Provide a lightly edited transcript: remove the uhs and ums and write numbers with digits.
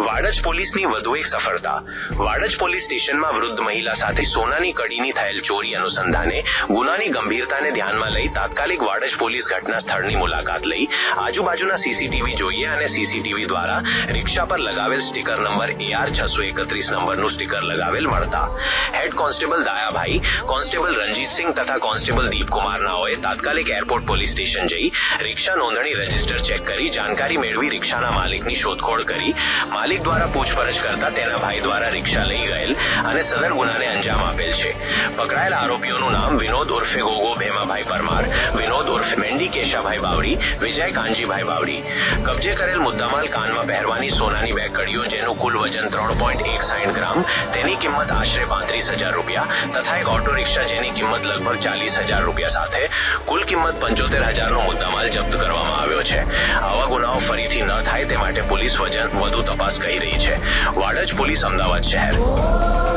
વાડજ પોલીસની વધુ એક સફળતા. વાડજ પોલીસ સ્ટેશનમાં વૃદ્ધ મહિલા સાથે સોનાની કડીની થયેલ ચોરી અનુસંધાને ગુનાની ગંભીરતાને ધ્યાનમાં લઈ તાત્કાલિક વાડજ પોલીસ ઘટના સ્થળની મુલાકાત લઈ આજુબાજુના સીસીટીવી જોઈએ અને સીસીટીવી દ્વારા રિક્ષા પર લગાવેલ સ્ટીકર નંબર AR 631 નંબરનું સ્ટીકર લગાવેલ મળતા head constable Dayabhai, constable Ranjitsinh તથા કોન્સ્ટેબલ દીપકુમાર નાઓએ તાત્કાલિક એરપોર્ટ પોલીસ સ્ટેશન જઈ રિક્ષા નોંધણી રજીસ્ટર ચેક કરી જાણકારી મેળવી રિક્ષાના માલિકની શોધખોળ કરી માલિક દ્વારા પૂછપરછ કરતા તેના ભાઈ દ્વારા રિક્ષા લઈ ગયેલ અને સદર ગુનાને અંજામ આપેલ છે. પકડાયેલ આરોપીઓનું નામ વિનોદ ઉર્ફે ગોગો ભેમાભાઈ પરમાર, વિનોદ ઉર્ફે મેંડી કેશાભાઈ બાવડી, વિજય કાનજીભાઈ બાવડી. કબજે કરેલ મુદ્દામાલ કાનમાં પહેરવાની સોનાની 2 કડીઓ જેનું કુલ વજન 3.160 ગ્રામ, તેની કિંમત આશરે 35,000 રૂપિયા તથા એક ઓટો રિક્ષા જેની કિંમત લગભગ 40,000 રૂપિયા સાથે કુલ કિંમત 75,000નો મુદ્દામાલ જપ્ત કરવામાં આવ્યો છે. આવા ગુનાઓ ફરીથી ન થાય તે માટે પોલીસ વધુ તપાસ કરી રહી છે. વાડજ પોલીસ, અમદાવાદ શહેર.